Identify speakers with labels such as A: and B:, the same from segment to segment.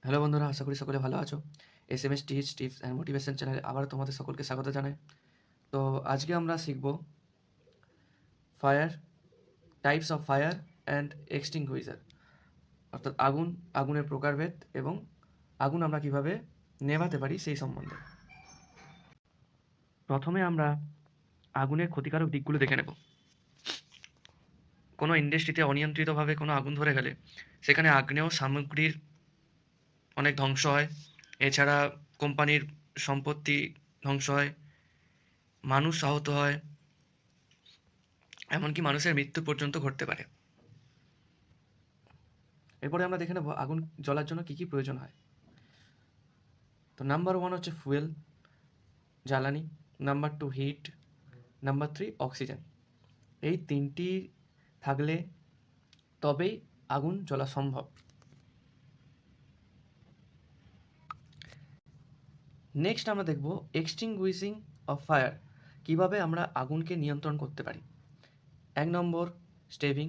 A: Hello বন্ধুরা, আশা করি সকলে ভালো আছো। SMS teach tips and motivation চ্যানেলে আবারও তোমাদের সকলকে স্বাগত জানাই। তো আজকে আমরা শিখব fire, types of fire and extinguisher, অর্থাৎ আগুন, আগুনের প্রকারভেদ এবং আগুন আমরা কিভাবে নেভাতে পারি সেই সম্বন্ধে। প্রথমে আমরা আগুনের ক্ষতিকারক দিকগুলো দেখে নেব। কোনো ইন্ডাস্ট্রিতে অনিয়ন্ত্রিতভাবে কোনো আগুন ধরে গেলে সেখানে আগ্নেয় সামগ্রীর অনেক ধ্বংস হয়। এছাড়া কোম্পানির সম্পত্তি ধ্বংস হয়, মানুষ আহত হয়, এমনকি মানুষের মৃত্যু পর্যন্ত ঘটতে পারে। এরপরে আমরা দেখে নেব আগুন জ্বলার জন্য কী কী প্রয়োজন হয়। তো নাম্বার 1 হচ্ছে ফুয়েল, জ্বালানি। Number 2 heat. Number 3 oxygen. এই তিনটি থাকলে তবেই আগুন জ্বলা সম্ভব। নেক্সট আমরা দেখব এক্সটিংগুইশিং অফ ফায়ার, কীভাবে আমরা আগুনকে নিয়ন্ত্রণ করতে পারি। 1 নম্বর স্টেভিং,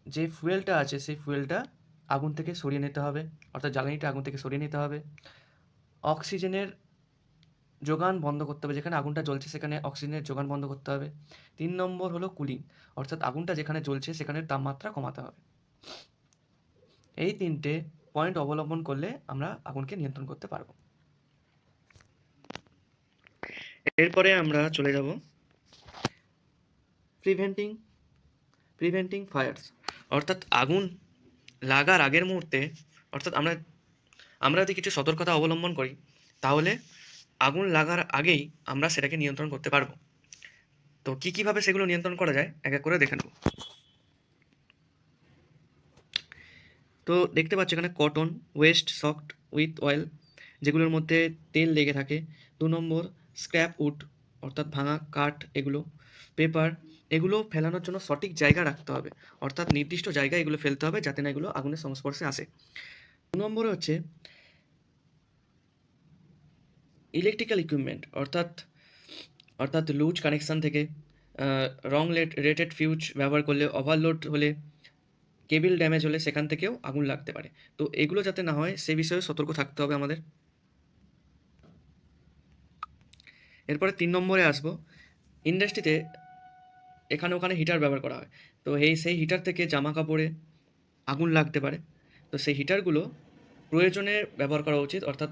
A: যে ফুয়েলটা আছে সেই ফুয়েলটা আগুন থেকে সরিয়ে নিতে হবে, অর্থাৎ জ্বালানিটা আগুন থেকে সরিয়ে নিতে হবে। অক্সিজেনের যোগান বন্ধ করতে হবে, যেখানে আগুনটা জ্বলছে সেখানে অক্সিজেনের যোগান বন্ধ করতে হবে। 3 নম্বর হলো কুলিং, অর্থাৎ আগুনটা যেখানে জ্বলছে সেখানের তাপমাত্রা কমাতে হবে। এই 3টে পয়েন্ট অবলম্বন করলে আমরা আগুনকে নিয়ন্ত্রণ করতে পারবো। এরপরে আমরা চলে যাব প্রিভেন্টিং ফায়ার্স, অর্থাৎ আগুন লাগার আগের মুহূর্তে, অর্থাৎ আমরা যদি কিছু সতর্কতা অবলম্বন করি তাহলে আগুন লাগার আগেই আমরা সেটাকে নিয়ন্ত্রণ করতে পারবো। তো কীভাবে সেগুলো নিয়ন্ত্রণ করা যায় এক এক করে দেখে নেব। তো দেখতে পাচ্ছ এখানে cotton West soft with oil, যেগুলোর মধ্যে তেল লেগে থাকে। 2 নম্বর স্ক্র্যাপ উড, অর্থাৎ ভাঙা কাঠ, এগুলো পেপার, এগুলো ফেলানোর জন্য সঠিক জায়গা রাখতে হবে, অর্থাৎ নির্দিষ্ট জায়গায় এগুলো ফেলতে হবে যাতে না এগুলো আগুনের সংস্পর্শে আসে। 2 নম্বরে হচ্ছে ইলেকট্রিক্যাল ইকুইপমেন্ট, অর্থাৎ লুজ কানেকশান থেকে, রং রেটেড ফিউজ ব্যবহার করলে, ওভারলোড হলে, কেবল ড্যামেজ হলে সেখান থেকেও আগুন লাগতে পারে। তো এগুলো যাতে না হয় সে বিষয়ে সতর্ক থাকতে হবে আমাদের। এরপরে 3 নম্বরে আসবো, ইন্ডাস্ট্রিতে এখানে ওখানে হিটার ব্যবহার করা হয়। তো সেই হিটার থেকে জামা কাপড়ে আগুন লাগতে পারে। তো সেই হিটারগুলো প্রয়োজনে ব্যবহার করা উচিত, অর্থাৎ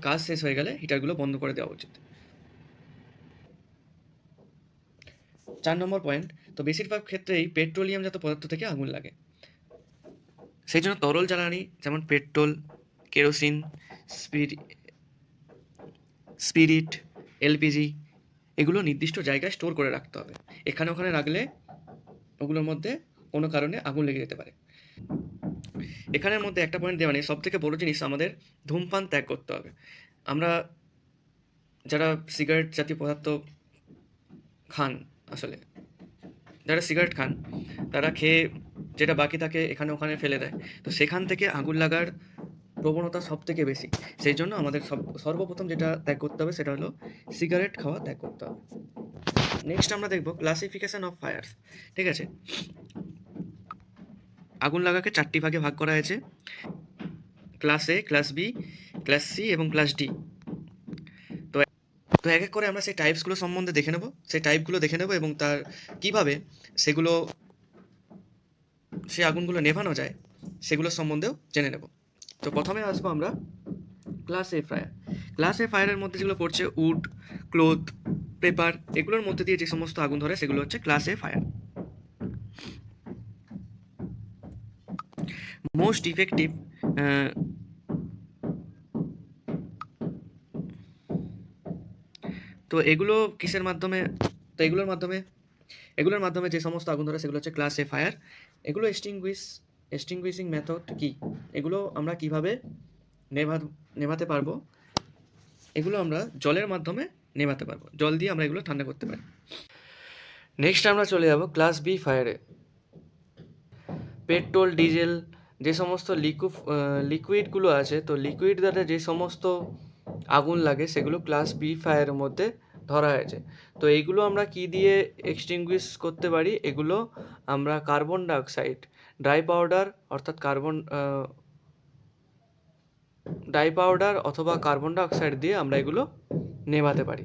A: কাজ শেষ হয়ে গেলে হিটারগুলো বন্ধ করে দেওয়া উচিত। 4 নম্বর পয়েন্ট, তো বেশিরভাগ ক্ষেত্রেই পেট্রোলিয়ামজাত পদার্থ থেকে আগুন লাগে। সেই জন্য তরল জ্বালানি যেমন পেট্রোল, কেরোসিন, স্পিরিট, এলপিজি, এগুলো নির্দিষ্ট জায়গায় স্টোর করে রাখতে হবে। এখানে ওখানে রাখলে ওগুলোর মধ্যে কোনো কারণে আগুন লেগে যেতে পারে। এখানের মধ্যে একটা পয়েন্ট দেওয়া নেই, সবথেকে বড় জিনিস আমাদের ধূমপান ত্যাগ করতে হবে। আমরা যারা সিগারেট জাতীয় পদার্থ খান, আসলে যারা সিগারেট খান তারা খেয়ে যেটা বাকি থাকে এখানে ওখানে ফেলে দেয়। তো সেখান থেকে আগুন লাগার প্রবণতা সবথেকে বেশি। সেই জন্য আমাদের সর্বপ্রথম যেটা ত্যাগ করতে হবে সেটা হলো সিগারেট খাওয়া ত্যাগ করতে হবে। নেক্সট আমরা দেখব ক্লাসিফিকেশন অফ ফায়ার্স। ঠিক আছে, আগুন লাগাকে 4টি ভাগে ভাগ করা হয়েছে, ক্লাস এ, ক্লাস বি, ক্লাস সি এবং ক্লাস ডি। তো এক এক করে আমরা সেই টাইপসগুলো সম্বন্ধে দেখে নেব, সেই টাইপগুলো দেখে নেব এবং তার কীভাবে সেই আগুনগুলো নেভানো যায় সেগুলো সম্বন্ধেও জেনে নেব। তো প্রথমে আসবো আমরা ক্লাস এ ফায়ার। ক্লাস এ ফায়ারের মধ্যে যেগুলো পড়ছে উড, ক্লোথ, পেপার, এগুলোর মধ্যে দিয়ে যে সমস্ত আগুন ধরে সেগুলো হচ্ছে ক্লাস এ ফায়ার। মোস্ট ইফেক্টিভ, তো এগুলো কিসের মাধ্যমে, তো এগুলোর মাধ্যমে যে সমস্ত আগুন ধরে সেগুলো হচ্ছে ক্লাস এ ফায়ার। এগুলো এক্সটিংগুইশিং মেথড কি, এগুলো আমরা কিভাবে নেভাতে পারবো, এগুলো আমরা জলের মাধ্যমে নেভাতে পারবো, জল দিয়ে আমরা এগুলো ঠান্ডা করতে পারি। নেক্সট আমরা চলে যাব ক্লাস বি ফায়ারে। পেট্রোল, ডিজেল, যে সমস্ত লিকুইডগুলো আছে, তো লিকুইড দ্বারা যে সমস্ত আগুন লাগে সেগুলো ক্লাস বি ফায়ারের মধ্যে ধরা হয়েছে। তো এইগুলো আমরা কি দিয়ে এক্সটিংগুইশ করতে পারি, এগুলো আমরা কার্বন ডাইঅক্সাইড ড্রাই পাউডার অর্থাৎ ডাই পাউডার অথবা কার্বন ডাইঅক্সাইড দিয়ে আমরা এগুলো নেভাতে পারি।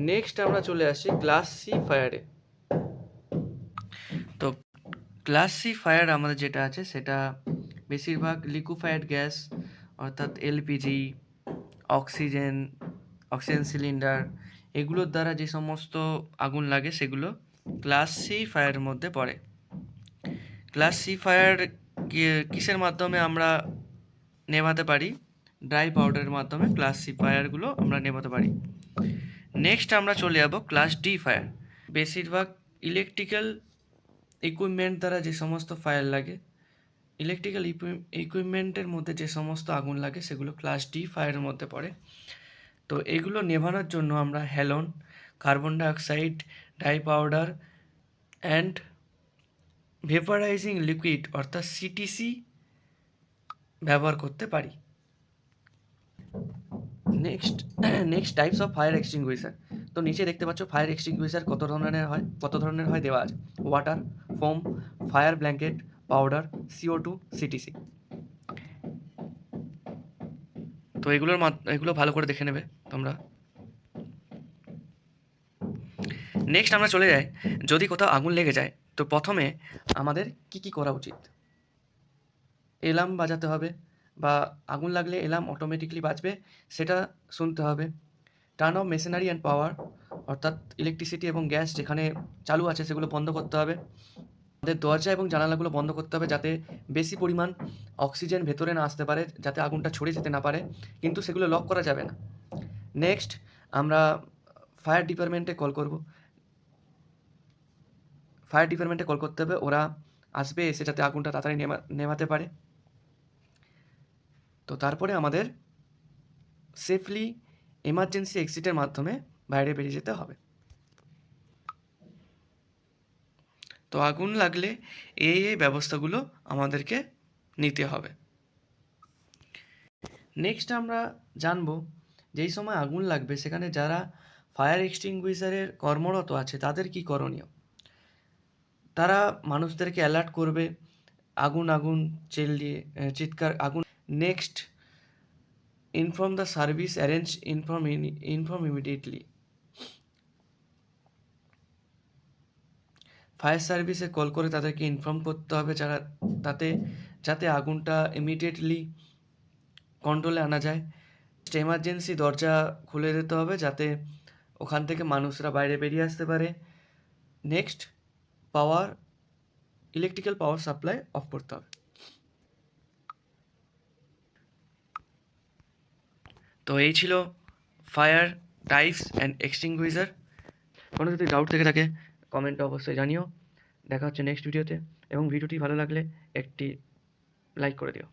A: নেক্সট আমরা চলে আসি ক্লাস সি ফায়ারে। তো ক্লাস সি ফায়ার আমাদের যেটা আছে সেটা বেশিরভাগ লিকুইফাইড গ্যাস অর্থাৎ এলপিজি, অক্সিজেন সিলিন্ডার এগুলোর দ্বারা যে সমস্ত আগুন লাগে সেগুলো ক্লাস সি ফায়ারের মধ্যে পড়ে। ক্লাস সি ফায়ার কিসের মাধ্যমে আমরা নেভাতে পারি? ড্রাই পাউডারের মাধ্যমে ক্লাস সি ফায়ারগুলো আমরা নেভাতে পারি। নেক্সট আমরা চলে যাব ক্লাস ডি ফায়ার। বেশিরভাগ ইলেকট্রিক্যাল ইকুইপমেন্ট দ্বারা যে সমস্ত ফায়ার লাগে, ইলেকট্রিক্যাল ইকুইপমেন্টের মধ্যে যে সমস্ত আগুন লাগে সেগুলো ক্লাস ডি ফায়ারের মধ্যে পড়ে। তো এগুলো নেভানোর জন্য আমরা halon, carbon dioxide, dry powder and vaporising liquid অর্থাৎ সিটিসি ব্যবহার করতে পারি। Next types of fire extinguisher. তো নিচে দেখতে পাচ্ছ ফায়ার এক্সটিংগুইশার কত ধরনের হয় দেওয়া আছে। Water, foam, fire blanket, powder, CO2, CTC. তো এগুলো ভালো করে দেখে নেবে তোমরা। নেক্সট আমরা চলে যাই, যদি কোথাও আগুন লেগে যায় তো প্রথমে আমাদের কি করা উচিত? অ্যালার্ম বাজাতে হবে, বা আগুন লাগলে অ্যালার্ম অটোমেটিকলি বাজবে সেটা শুনতে হবে। Turn off machinery and power অর্থাৎ ইলেকট্রিসিটি এবং গ্যাস যেখানে চালু আছে সেগুলো বন্ধ করতে হবে। আমাদের দরজা এবং জানালাগুলো বন্ধ করতে হবে যাতে বেশি পরিমাণ অক্সিজেন ভেতরে না আসতে পারে, যাতে আগুনটা ছড়িয়ে যেতে না পারে, কিন্তু সেগুলো লক করা যাবে না। নেক্সট আমরা ফায়ার ডিপার্টমেন্টে কল করব। ফায়ার ডিপার্টমেন্টে কল করতে হবে, ওরা আসবে এসে যাতে আগুনটা তাড়াতাড়ি নেভাতে পারে। তো তারপরে আমাদের সেফলি এমার্জেন্সি এক্সিটের মাধ্যমে বাইরে বেরিয়ে যেতে হবে। তো আগুন লাগলে এই ব্যবস্থাগুলো আমাদেরকে নিতে হবে। নেক্সট আমরা জানবো যেই সময় আগুন লাগবে সেখানে যারা ফায়ার এক্সটিংগুইশারের কর্মরত আছে তাদের কি করণীয়। তারা মানুষদেরকে অ্যালার্ট করবে, আগুন চিল্লিয়ে চিৎকার আগুন। Next inform the service arrange inform immediately. Fire সার্ভিসে কল করে তাদেরকে ইনফর্ম করতে হবে যাতে আগুনটা ইমিডিয়েটলি কন্ট্রোলে আনা যায়। এমার্জেন্সি দরজা খুলে দিতে হবে যাতে ওখান থেকে মানুষরা বাইরে বেরিয়ে আসতে পারে। Next electrical power supply of করতে হবে। তো এই ছিল ফায়ার টাইপস অ্যান্ড এক্সটিংগুইশার। কোনো যদি ডাউট থেকে থাকে কমেন্টে অবশ্যই জানিও। দেখা হচ্ছে নেক্সট ভিডিওতে, এবং ভিডিওটি ভালো লাগলে একটি লাইক করে দিও।